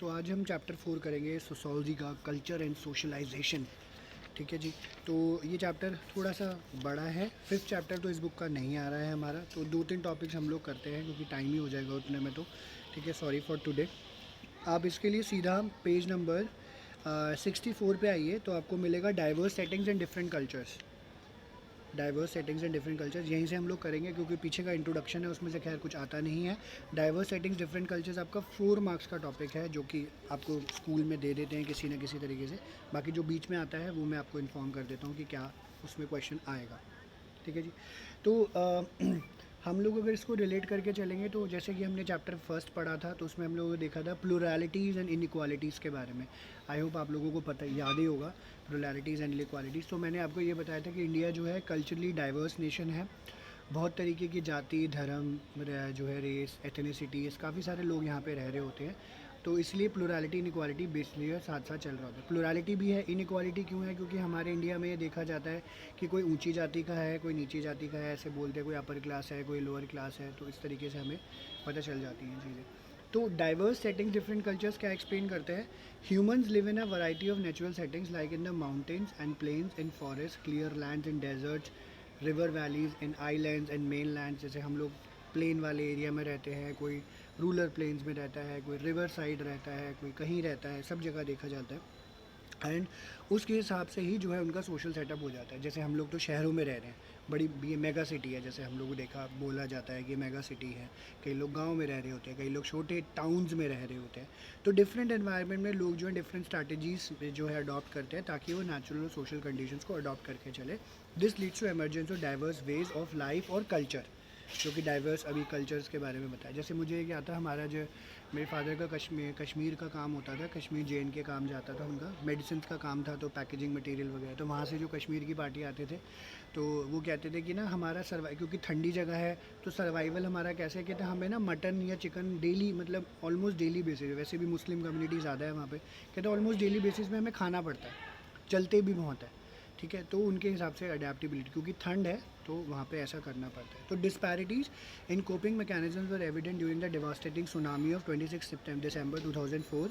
तो आज हम चैप्टर 4 करेंगे सोशोलॉजी का, कल्चर एंड सोशलाइजेशन। ठीक है जी। तो ये चैप्टर थोड़ा सा बड़ा है, फिफ्थ चैप्टर तो इस बुक का नहीं आ रहा है हमारा, तो 2-3 टॉपिक्स हम लोग करते हैं क्योंकि टाइम ही हो जाएगा उतने में। तो ठीक है, सॉरी फॉर टुडे। आप इसके लिए सीधा पेज नंबर 64 पे आइए, तो आपको मिलेगा diverse settings and different cultures. Diverse settings and different cultures यहीं से हम लोग करेंगे क्योंकि पीछे का इंट्रोडक्शन है, उसमें से खैर कुछ आता नहीं है। डाइवर्स सेटिंग्स डिफरेंट कल्चर्स आपका 4 मार्क्स का टॉपिक है, जो कि आपको स्कूल में दे देते हैं किसी न किसी तरीके से। बाकी जो बीच में आता है वो मैं आपको इन्फॉर्म कर देता हूँ कि क्या उसमें क्वेश्चन आएगा। ठीक है जी। तो हम लोग अगर इसको रिलेट करके चलेंगे तो जैसे कि हमने चैप्टर फर्स्ट पढ़ा था, तो उसमें हम लोगों ने देखा था प्लूरलिटीज़ एंड इनइक्वालिटीज़ के बारे में। आई होप आप लोगों को पता याद ही होगा प्लूरलिटीज़ एंड इनइक्वालिटीज़। तो मैंने आपको ये बताया था कि इंडिया जो है कल्चरली डाइवर्स नेशन है। बहुत तरीके की जाति, धर्म, जो है रेस, एथनिसिटीज़, काफ़ी सारे लोग यहाँ पे रह रहे होते हैं। तो इसलिए प्लूरलिटी इनइक्वालिटी बेसिकली साथ साथ चल रहा होता है। प्लूरलिटी भी है, इनइक्वालिटी क्यों है? क्योंकि हमारे इंडिया में ये देखा जाता है कि कोई ऊंची जाति का है, कोई नीची जाति का है, ऐसे बोलते हैं, कोई अपर क्लास है, कोई लोअर क्लास है, तो इस तरीके से हमें पता चल जाती हैं चीज़ें। तो डाइवर्स सेटिंग्स डिफरेंट कल्चर्स क्या एक्सप्लेन करते हैं? Humans live in a variety of natural settings like in the mountains and plains, in forest, clear lands, in deserts, river valleys, in islands and main lands. जैसे हम लोग plane वाले area में रहते हैं, कोई रूरल प्लेन्स में रहता है, कोई रिवर साइड रहता है, कोई कहीं रहता है, सब जगह देखा जाता है। एंड उसके हिसाब से ही जो है उनका सोशल सेटअप हो जाता है। जैसे हम लोग तो शहरों में रह रहे हैं, बड़ी ये मेगा सिटी है, जैसे हम लोग को देखा बोला जाता है कि मेगा सिटी है। कई लोग गांव में रह रहे होते हैं, कई लोग छोटे टाउन्स में रह रहे होते हैं। तो डिफरेंट एनवायरनमेंट में लोग जो है डिफरेंट स्ट्रैटेजीज जो है अडॉप्ट करते हैं ताकि वो नेचुरल और सोशल कंडीशंस को अडॉप्ट करके चले। This leads to emergence of diverse ways of life और कल्चर, जो कि डाइवर्स अभी कल्चर्स के बारे में बताया। जैसे मुझे क्या था, हमारा जो मेरे फादर का कश्मीर का काम होता था, कश्मीर जेन के काम जाता था, उनका मेडिसिन का काम था, तो पैकेजिंग मटेरियल वगैरह। तो वहाँ से जो कश्मीर की पार्टी आते थे, तो वो कहते थे कि ना हमारा सर्वाइव, क्योंकि ठंडी जगह है तो सर्वाइवल हमारा कैसे है, कहते हमें ना मटन या चिकन डेली, मतलब ऑलमोस्ट डेली बेसिस, वैसे भी मुस्लिम कम्युनिटी ज़्यादा है वहाँ पे, कहते ऑलमोस्ट डेली बेसिस में हमें खाना पड़ता है, चलते भी बहुत है। ठीक है, तो उनके हिसाब से अडेप्टेबिलिटी, क्योंकि ठंड है तो वहाँ पे ऐसा करना पड़ता है। तो disparities in coping mechanisms were evident during the devastating tsunami of 26 दिसंबर 2004,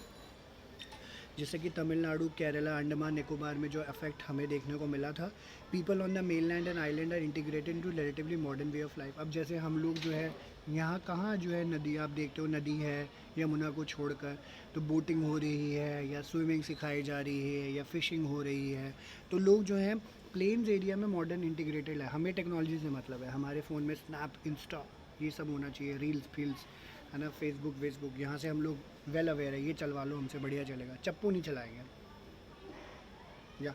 जिससे कि तमिलनाडु, केरला, अंडमान निकोबार में जो इफेक्ट हमें देखने को मिला था। People on the mainland and island are integrated into relatively modern way of life. अब जैसे हम लोग जो है यहाँ कहाँ जो है नदी, आप देखते हो नदी है यमुना को छोड़कर, तो बोटिंग हो रही है या स्विमिंग सिखाई जा रही है या फिशिंग हो रही है। तो लोग जो हैं प्लेन्स एरिया में मॉडर्न इंटीग्रेटेड है। हमें टेक्नोलॉजी से मतलब है, हमारे फ़ोन में स्नैप, इंस्टा, ये सब होना चाहिए, रील्स फील्स, है ना, फेसबुक वेसबुक, यहाँ से हम लोग वेल अवेयर है, ये चलवा लो हमसे, बढ़िया चलेगा, चप्पू नहीं चलाएंगे। या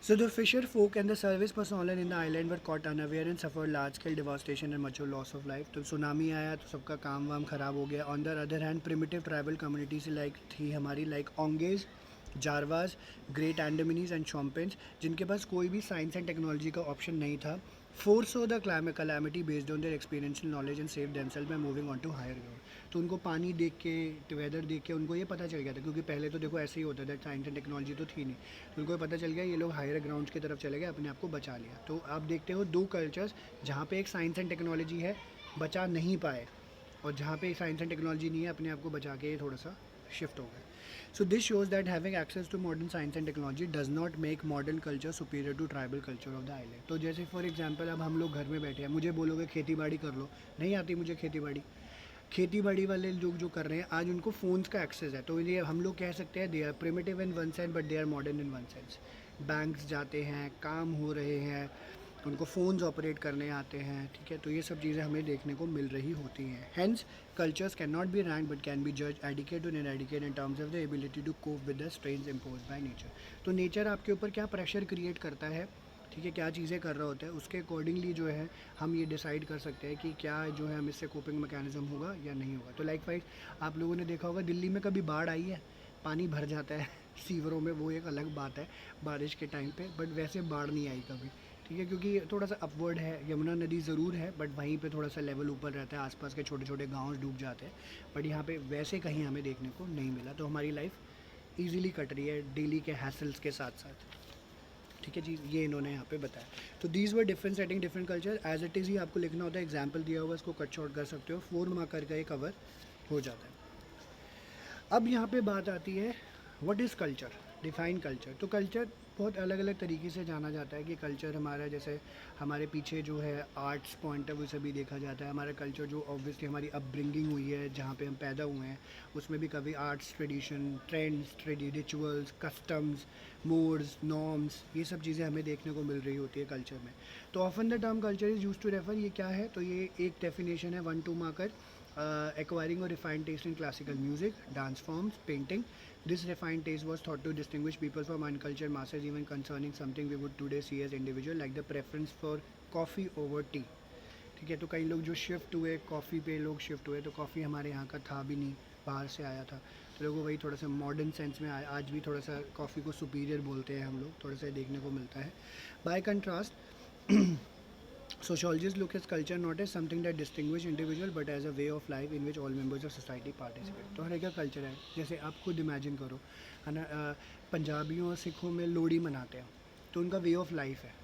So the fisher folk and the service personnel in the island were caught unaware and suffered large-scale devastation and much loss of life. तो सुनामी आया तो सबका काम वाम खराब हो गया। On the other hand, primitive tribal communities like थी हमारी, like Onges, Jarawas, great Andamanese and Shompens, जिनके पास कोई भी साइंस एंड टेक्नोलॉजी का ऑप्शन नहीं था, force the calamity based on their experiential knowledge and save themself by moving on to higher ground. तो उनको पानी देख के, वेदर देख के उनको ये पता चल गया था, क्योंकि पहले तो देखो ऐसे ही होता था, साइंस एंड टेक्नोलॉजी तो थी नहीं, तो उनको पता चल गया ये लोग हायर ग्राउंड्स की तरफ चले गए, अपने आप को बचा लिया। तो आप देखते हो दो कल्चर्स जहाँ पे एक साइंस एंड टेक्नोलॉजी है, बचा नहीं पाए, और जहाँ पे साइंस एंड टेक्नोलॉजी नहीं है, अपने आप को बचा के थोड़ा सा शिफ्ट हो गए। So this shows that having access to modern science and technology does not make modern culture superior to tribal culture of the island. तो जैसे फॉर एग्जांपल अब हम लोग घर में बैठे हैं, मुझे बोलोगे खेती बाड़ी कर लो, नहीं आती मुझे खेती बाड़ी। खेती बाड़ी वाले लोग जो कर रहे हैं आज, उनको फ़ोन्स का एक्सेस है, तो ये हम लोग कह सकते हैं they are primitive in one sense but they are modern in one sense. Banks जाते हैं, काम हो रहे हैं, उनको फ़ोन्स ऑपरेट करने आते हैं। ठीक है, तो ये सब चीज़ें हमें देखने को मिल रही होती हैं। Hence cultures can not be rank but can be जज एडिकेट और inadequate in terms of the ability to cope with the strains impose by nature. तो नेचर आपके ऊपर क्या प्रेशर क्रिएट करता है, ठीक है, क्या चीज़ें कर रहा होता है, उसके अकॉर्डिंगली जो है हम ये डिसाइड कर सकते हैं कि क्या जो है हम इससे कोपिंग मैकेनिज्म होगा या नहीं होगा। तो लाइक वाइज आप लोगों ने देखा होगा दिल्ली में कभी बाढ़ आई है, पानी भर जाता है सीवरों में, वो एक अलग बात है बारिश के टाइम पे, बट वैसे बाढ़ नहीं आई कभी। ठीक है, क्योंकि थोड़ा सा अपवर्ड है, यमुना नदी ज़रूर है बट वहीं पे थोड़ा सा लेवल ऊपर रहता है, आसपास के छोटे छोटे गांव डूब जाते हैं, बट यहाँ पे वैसे कहीं हमें देखने को नहीं मिला। तो हमारी लाइफ ईजिली कट रही है डेली के हैसल्स के साथ साथ। ठीक है जी, ये इन्होंने यहाँ पे बताया। तो these were different setting different culture, as it is ही आपको लिखना होता है, एग्जाम्पल दिया हुआ, इसको कट शॉर्ट कर सकते हो, 4 मार्कर का ये कवर हो जाता है। अब यहाँ पे बात आती है what is culture, define culture. तो कल्चर बहुत अलग अलग तरीके से जाना जाता है कि कल्चर हमारा, जैसे हमारे पीछे जो है आर्ट्स पॉइंट ऑफ व्यू से भी देखा जाता है। हमारा कल्चर जो ऑब्वियसली हमारी अपब्रिंगिंग हुई है, जहाँ पे हम पैदा हुए हैं, उसमें भी कभी arts, tradition, trends, rituals, customs, modes, norms, ये सब चीज़ें हमें देखने को मिल रही होती है कल्चर में। तो often the term culture is use to refer, ये क्या है, तो ये एक डेफिनेशन है 1-2 marker, acquiring a refined taste in classical music, dance forms, painting. This refined taste was thought to distinguish people from uncultured masses, even concerning something we would today see as individual, like the preference for coffee over tea. ठीक है, तो कई लोग जो shift हुए coffee पे, लोग shift हुए, तो कॉफ़ी हमारे यहाँ का था भी नहीं, बाहर से आया था, तो लोगों को वही थोड़ा सा मॉडर्न सेंस में आया। आज भी थोड़ा सा कॉफ़ी को सुपीरियर बोलते हैं हम लोग, थोड़ा सा देखने को मिलता है। Bye contrast sociologists look at culture not as something that distinguish individual but as a way of life in which all members of society participate। तो हर एक का कल्चर है, जैसे आप खुद इमेजिन करो, है ना, पंजाबियों और सिखों में लोहड़ी मनाते हैं, तो उनका वे ऑफ लाइफ है,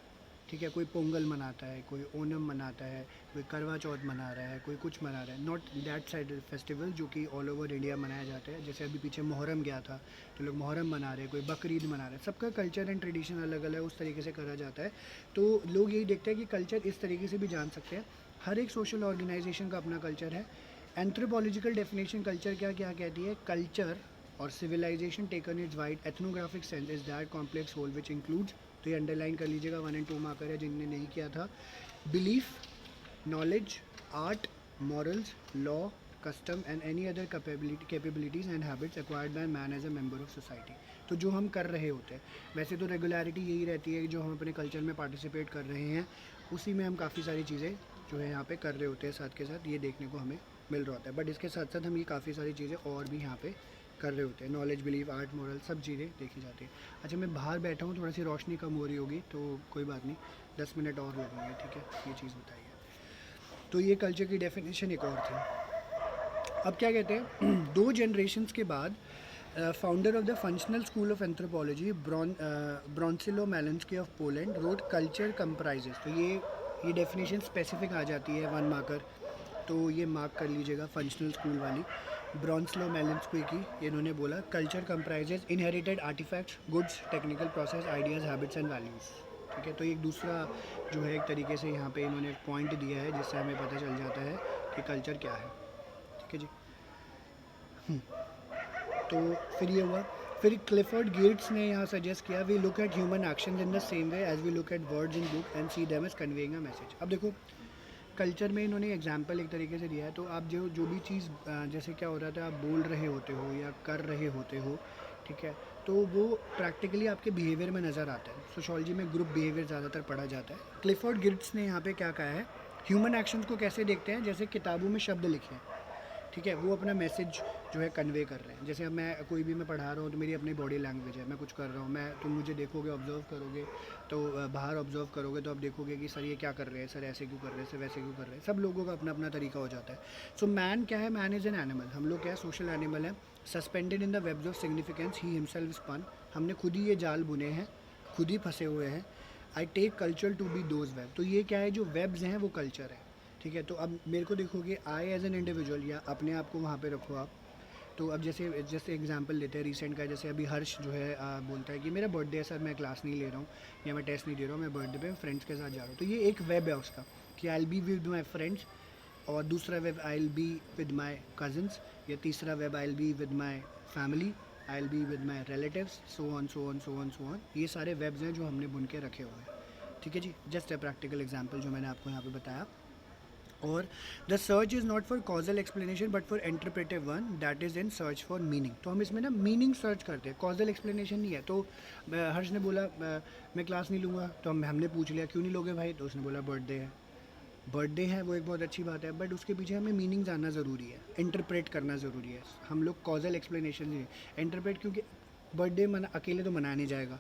ठीक है। कोई पोंगल मनाता है, कोई ओनम मनाता है, कोई करवा चौथ मना रहा है, कोई कुछ मना रहा है, नॉट दैट साइड फेस्टिवल जो कि ऑल ओवर इंडिया मनाया जाता है। जैसे अभी पीछे मुहर्रम गया था, तो लोग मुहर्रम मना रहे हैं, कोई बकरीद मना रहे हैं, सबका कल्चर एंड ट्रेडिशन अलग अलग उस तरीके से करा जाता है। तो लोग यही देखते हैं कि कल्चर इस तरीके से भी जान सकते हैं। हर एक सोशल ऑर्गेनाइजेशन का अपना कल्चर है। एंथ्रोपोलॉजिकल डेफिनेशन कल्चर क्या क्या कहती है, कल्चर और civilization taken its wide ethnographic sense is that complex whole which includes, तो ये अंडरलाइन कर लीजिएगा, 1 and 2 मार्कर है जिनने नहीं किया था। Belief, knowledge, art, morals, law, custom and any other capabilities and habits acquired by man as a member of society. तो जो हम कर रहे होते हैं, वैसे तो रेगुलरिटी यही रहती है कि जो हम अपने कल्चर में पार्टिसिपेट कर रहे हैं, उसी में हम काफ़ी सारी चीज़ें जो है यहाँ पे कर रहे होते हैं, साथ के साथ ये देखने को हमें मिल रहा होता है। बट इसके साथ साथ हम ये काफ़ी सारी चीज़ें और भी यहाँ पे कर रहे होते हैं, नॉलेज, बिलीव, आर्ट, मॉरल, सब चीज़ें देखी जाती है। अच्छा, मैं बाहर बैठा हूँ, थोड़ा सी रोशनी कम हो रही होगी, तो कोई बात नहीं, 10 मिनट और लगेंगे, ठीक है, ये चीज़ बताइए। तो ये कल्चर की डेफिनेशन एक और थी। अब क्या कहते हैं, 2 जनरेशन्स के बाद founder of the functional school of anthropology Bronislaw Malinowski of Poland wrote culture comprises. तो ये डेफिनेशन स्पेसिफिक आ जाती है 1 मार्कर, तो ये मार्क कर लीजिएगा, फंक्शनल स्कूल वाली ब्रॉन्सिलो मैलिन्स्की की। इन्होंने बोला culture comprises inherited artifacts, goods, technical process, ideas, habits and values. ठीक है, तो एक दूसरा जो है एक तरीके से यहाँ पे इन्होंने पॉइंट दिया है जिससे हमें पता चल जाता है कि कल्चर क्या है। ठीक है जी। तो फिर ये हुआ, फिर क्लिफर्ड गेट्स ने यहाँ सजेस्ट किया we look at human action in the same way as we look at words in book and see them as conveying a message. अब देखो, कल्चर में इन्होंने एग्जाम्पल एक तरीके से दिया है, तो आप जो भी चीज़ जैसे क्या हो रहा था, आप बोल रहे होते हो या कर रहे होते हो, ठीक है, तो वो प्रैक्टिकली आपके बिहेवियर में नज़र आता है। सोशियोलॉजी में ग्रुप बिहेवियर ज़्यादातर पढ़ा जाता है। क्लिफर्ड गिट्स ने यहाँ पे क्या कहा है, ह्यूमन एक्शंस को कैसे देखते हैं, जैसे किताबों में शब्द लिखे हैं, ठीक है, वो अपना मैसेज जो है कन्वे कर रहे हैं। जैसे अब मैं कोई भी मैं पढ़ा रहा हूँ, तो मेरी अपनी बॉडी लैंग्वेज है, मैं कुछ कर रहा हूँ, मैं तुम मुझे देखोगे, ऑब्जर्व करोगे, तो बाहर ऑब्जर्व करोगे तो आप देखोगे कि सर ये क्या कर रहे हैं, सर ऐसे क्यों कर रहे हैं, सर वैसे क्यों कर रहे हैं। सब लोगों का अपना अपना तरीका हो जाता है। सो मैन क्या है, मैन इज़ एन एनिमल, हम लोग क्या है, सोशल एनिमल है। Suspended in the webs of significance he himself spun, हमने खुद ही ये जाल बुने हैं, खुद ही फंसे हुए हैं। I take culture to be those web, तो ये क्या है, जो वेब्स हैं वो कल्चर है। ठीक है, तो अब मेरे को देखोगे, आई एज एन इंडिविजुअल, या अपने आप को वहाँ पे रखो आप, तो अब जैसे एग्जांपल लेते हैं रिसेंट का, जैसे अभी हर्ष जो है बोलता है कि मेरा बर्थडे है सर, मैं क्लास नहीं ले रहा हूँ या मैं टेस्ट नहीं दे रहा हूँ, मैं बर्थडे पे फ्रेंड्स के साथ जा रहा हूँ। तो ये एक वेब है उसका कि I will be with my friends, और दूसरा web I will be with my cousins, या तीसरा web I will be with my family, I will be with my relatives, so on so on so on so on. ये सारे webs हैं जो हमने बुन के रखे हुए हैं। ठीक है जी, जस्ट ए प्रैक्टिकल एग्जाम्पल जो मैंने आपको यहाँ पे बताया। और the search is not for causal explanation but for interpretive one, that is in search for meaning. तो हम इसमें ना मीनिंग सर्च करते हैं, कॉजल एक्सप्लेनेशन नहीं है। तो हर्ष ने बोला मैं क्लास नहीं लूँगा, तो हमने पूछ लिया क्यों नहीं लोगे भाई, तो उसने बोला बर्थडे है। बर्थडे है वो एक बहुत अच्छी बात है, बट उसके पीछे हमें मीनिंग जानना ज़रूरी है, इंटरप्रेट करना ज़रूरी है। हम लोग कॉजल एक्सप्लेनेशन नहीं, इंटरप्रेट, क्योंकि बर्थडे अकेले तो मनाया नहीं जाएगा,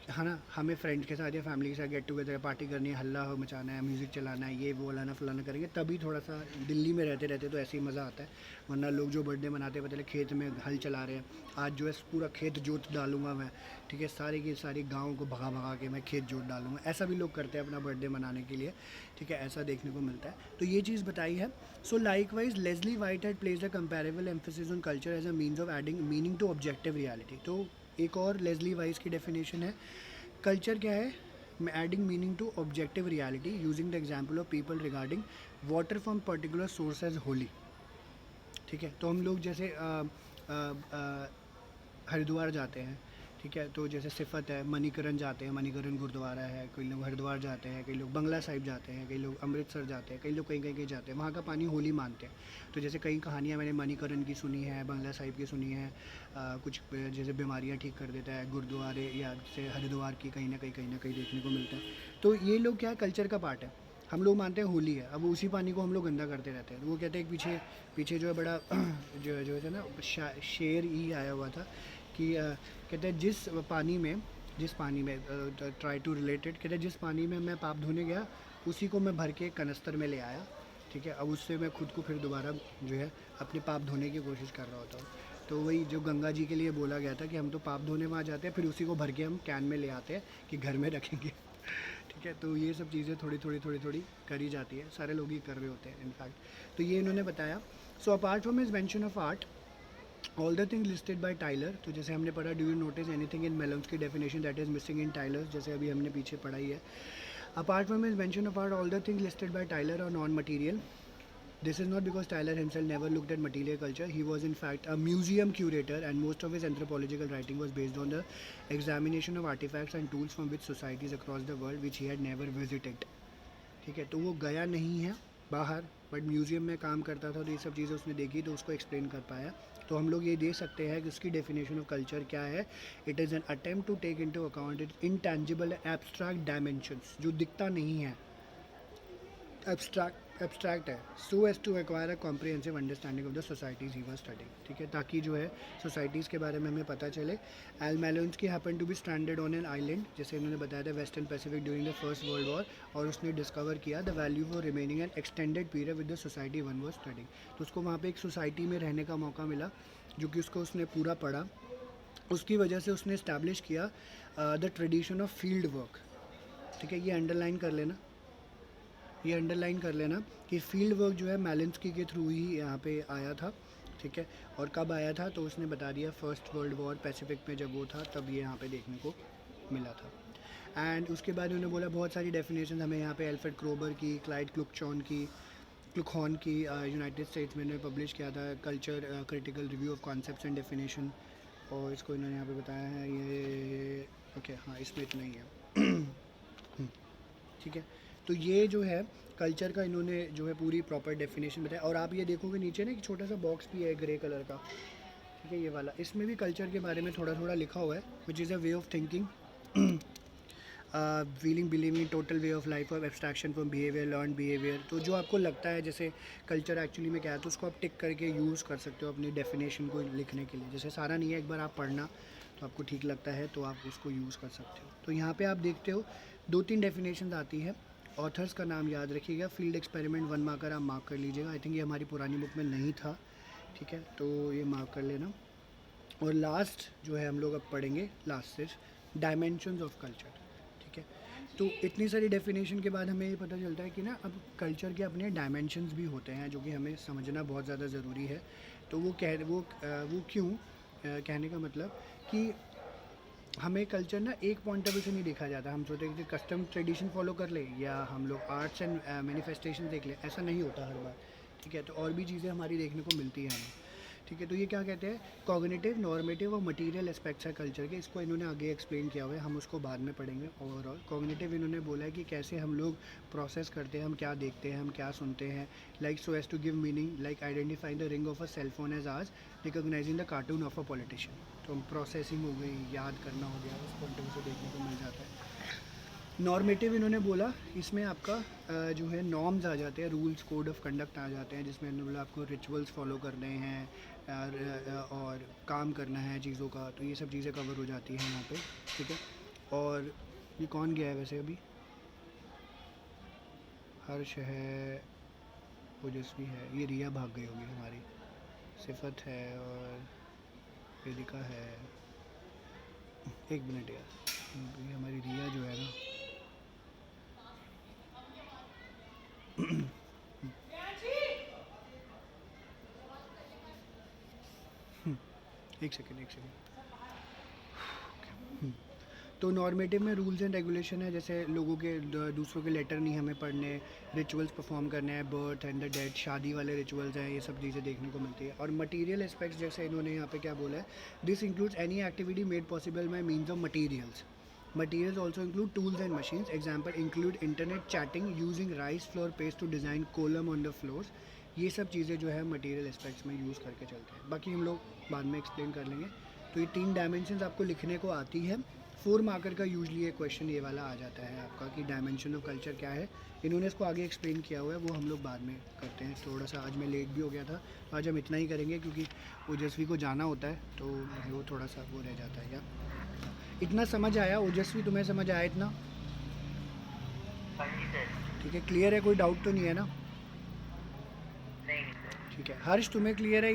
है ना, हमें फ्रेंड्स के साथ या फैमिली के साथ गेट टुगेदर पार्टी करनी है, हल्ला हो मचाना है, म्यूज़िक चलाना है, ये वो लाना फलाना करेंगे, तभी थोड़ा सा दिल्ली में रहते रहते तो ऐसे ही मज़ा आता है। वरना लोग जो बर्थडे मनाते हैं, पता चले खेत में हल चला रहे हैं, आज जो है पूरा खेत जोत डालूंगा मैं, ठीक है, सारी की सारी गाँव को भगा भगा के मैं खेत जोत डालूंगा, ऐसा भी लोग करते हैं अपना बर्थडे मनाने के लिए, ठीक है, ऐसा देखने को मिलता है। तो ये चीज़ बताई है। So likewise Leslie White had placed a comparable emphasis on culture as a means of adding meaning to objective reality. तो एक और लेस्ली वाइज की डेफिनेशन है, कल्चर क्या है, adding meaning to objective reality using the example of people regarding water from particular source as holy. ठीक है, तो हम लोग जैसे हरिद्वार जाते हैं, ठीक है, तो जैसे सिफत है, मणिकरण जाते हैं, मणिकरण गुरुद्वारा है, कई लोग हरिद्वार जाते हैं, कई लोग बंगला साहिब जाते हैं, कई लोग अमृतसर जाते हैं, कई लोग कहीं कहीं कहीं जाते हैं, वहाँ का पानी होली मानते हैं। तो जैसे कई कहानियाँ मैंने मणिकरण की सुनी है, बंगला साहिब की सुनी है, कुछ जैसे बीमारियाँ ठीक कर देता है गुरुद्वारे या जैसे हरिद्वार की कहीं ना कहीं देखने को मिलता है। तो ये लोग क्या है, कल्चर का पार्ट है। हम लोग मानते हैं होली है, अब उसी पानी को हम लोग गंदा करते रहते हैं। तो वो कहते हैं कि पीछे पीछे जो है बड़ा जो है ना, शेर ही आया हुआ था कि कहते हैं जिस पानी में ट्राई टू रिलेटेड, कहते हैं जिस पानी में मैं पाप धोने गया, उसी को मैं भर के कनस्तर में ले आया, ठीक है, अब उससे मैं खुद को फिर दोबारा जो है अपने पाप धोने की कोशिश कर रहा होता हूँ। तो वही जो गंगा जी के लिए बोला गया था कि हम तो पाप धोने वहाँ जाते हैं, फिर उसी को भर के हम कैन में ले आते हैं कि घर में रखेंगे। ठीक है, तो ये सब चीज़ें थोड़ी करी जाती है, सारे लोग ही कर रहे होते हैं इनफैक्ट। तो ये इन्होंने बताया। So apart from his mention of art, all the thing listed by Tylor, तो जैसे हमने पढ़ा, do you notice anything in Malinowski's की definition that is missing in Tylor's, जैसे अभी हमने पीछे पढ़ा ही है। Apart from his mention of art, all the thing listed by Tylor और non material. This is not because Tyler himself never looked at material culture. He was in fact a museum curator, and most of his anthropological writing was based on the examination of artifacts and tools from which societies across the world which he had never visited. ठीक है, तो वो गया नहीं है बाहर, but museum में काम करता था, तो ये सब चीज़ें उसने देखी, तो उसको एक्सप्लेन कर पाया। तो हम लोग ये दे सकते हैं कि उसकी डेफिनेशन ऑफ कल्चर क्या है। It is an attempt to take into account it intangible abstract dimensions, जो दिखता नहीं है, एब्स्ट्रैक्ट है, so as to acquire a comprehensive understanding of the societies he was studying. ठीक है, ताकि जो है सोसाइटीज़ के बारे में हमें पता चले। L Malinowski happen to be stranded on an island, जैसे इन्होंने बताया था, western Pacific during the first world war, और उसने डिस्कवर किया the value for remaining an extended period with the society one was studying. तो उसको वहाँ पर एक सोसाइटी में रहने का मौका मिला, जो कि उसको उसने पूरा पढ़ा, उसकी वजह से उसने इस्टेब्लिश किया the tradition of field work. ठीक है, ये अंडरलाइन कर लेना, ये अंडरलाइन कर लेना कि फील्ड वर्क जो है मेलिन्स्की के थ्रू ही यहाँ पे आया था। ठीक है, और कब आया था, तो उसने बता दिया फर्स्ट वर्ल्ड वॉर पैसिफिक में जब वो था, तब ये यहाँ पे देखने को मिला था। एंड उसके बाद उन्होंने बोला बहुत सारी डेफिनेशन हमें यहाँ पे एल्फ्रेड क्रोबर की, क्लाइड क्लुकहॉर्न की यूनाइटेड स्टेट्स में इन्होंने पब्लिश किया था, culture critical review of concepts and definition, और इसको इन्होंने यहाँ पे बताया है। ये ओके, हाँ, इसमें इतना ही है। ठीक है, तो ये जो है कल्चर का इन्होंने जो है पूरी प्रॉपर डेफिनेशन बताया। और आप ये देखोगे नीचे ना, एक छोटा सा बॉक्स भी है ग्रे कलर का, ठीक है, ये वाला, इसमें भी कल्चर के बारे में थोड़ा थोड़ा लिखा हुआ है, which is a way of thinking, feeling, believing, total way of life of abstraction from behaviour, learn behaviour. तो जो आपको लगता है जैसे कल्चर एक्चुअली में क्या है, तो उसको आप टिक करके यूज़ कर सकते हो अपनी डेफिनेशन को लिखने के लिए। जैसे सारा नहीं है, एक बार आप पढ़ना, तो आपको ठीक लगता है तो आप उसको यूज़ कर सकते हो। तो यहाँ पे आप देखते हो 2-3 डेफिनेशन आती है। ऑथर्स का नाम याद रखिएगा, फील्ड एक्सपेरिमेंट 1 मार्कर आप मार्क कर लीजिएगा। आई थिंक ये हमारी पुरानी बुक में नहीं था, ठीक है, तो ये मार्क कर लेना। और लास्ट जो है हम लोग अब पढ़ेंगे, लास्ट से डायमेंशंस ऑफ कल्चर। ठीक है, तो इतनी सारी डेफिनेशन के बाद हमें ये पता चलता है कि ना अब कल्चर के अपने डायमेंशंस भी होते हैं, जो कि हमें समझना बहुत ज़्यादा ज़रूरी है। तो वो क्यों, कहने का मतलब कि हमें कल्चर ना एक पॉइंट ऑफ व्यू से नहीं देखा जाता। हम सोचते हैं कि कस्टम ट्रेडिशन फॉलो कर ले या हम लोग आर्ट्स एंड मैनिफेस्टेशन देख ले, ऐसा नहीं होता हर बार। ठीक है, तो और भी चीज़ें हमारी देखने को मिलती हैं हमें। ठीक है, तो ये क्या कहते हैं, कॉग्निटिव, नॉर्मेटिव और मटेरियल एस्पेक्ट्स है कल्चर के। इसको इन्होंने आगे एक्सप्लेन किया हुआ है, हम उसको बाद में पढ़ेंगे। ओवरऑल कॉग्निटिव इन्होंने बोला है कि कैसे हम लोग प्रोसेस करते हैं, हम क्या देखते हैं, हम क्या सुनते हैं, like so as to give meaning, like identifying the ring of a cell phone as आज recognizing the cartoon of a politician. तो प्रोसेसिंग हो गई, याद करना हो गया, उस पॉइंट ऑफ व्यू से देखने को मिल जाता है। नॉर्मेटिव इन्होंने बोला, इसमें आपका जो है नॉर्म्स आ जाते हैं, रूल्स, कोड ऑफ कंडक्ट आ जाते हैं, जिसमें इन्होंने बोला आपको रिचुअल्स फॉलो करने हैं और काम करना है चीज़ों का, तो ये सब चीज़ें कवर हो जाती हैं यहाँ पे। ठीक है, और ये कौन गया है वैसे अभी? हर्ष है, ओजस्वी है, ये रिया भाग गई होगी हमारी, सिफत है और वेदिका है। एक मिनट यार, ये हमारी रिया जो है ना, एक सेकेंड एक सेकेंड। तो नॉर्मेटिव में रूल्स एंड रेगुलेशन है, जैसे लोगों के दूसरों के लेटर नहीं हमें पढ़ने, रिचुअल्स परफॉर्म करने हैं, बर्थ एंड द डेथ, शादी वाले रिचुअल्स हैं, ये सब चीज़ें देखने को मिलती है। और मटेरियल एस्पेक्ट्स, जैसे इन्होंने यहाँ पे क्या बोला है, this includes any activity made possible by means of materials. Materials also include tools and machines. Example include internet chatting using rice flour paste to design column on the floors. ये सब चीज़ें जो है मटेरियल एस्पेक्ट्स में use करके चलते हैं, बाकी हम लोग बाद में एक्सप्लेन कर लेंगे। तो ये 3 डायमेंशंस आपको लिखने को आती है। 4 मार्कर का यूजली ये क्वेश्चन ये वाला आ जाता है आपका कि डायमेंशन ऑफ कल्चर क्या है। इन्होंने इसको आगे एक्सप्लेन किया हुआ है, वो हम लोग बाद में करते हैं। थोड़ा सा आज मैं लेट भी हो गया था, आज हम इतना ही करेंगे क्योंकि ओजस्वी को जाना होता है, तो वो थोड़ा सा वो रह जाता है। क्या इतना समझ आया ओजस्वी, तुम्हें समझ आया इतना? हाँ जी सर। ठीक है, क्लियर है, कोई डाउट तो नहीं है ना? नहीं सर। ठीक है, हर्ष तुम्हें क्लियर है?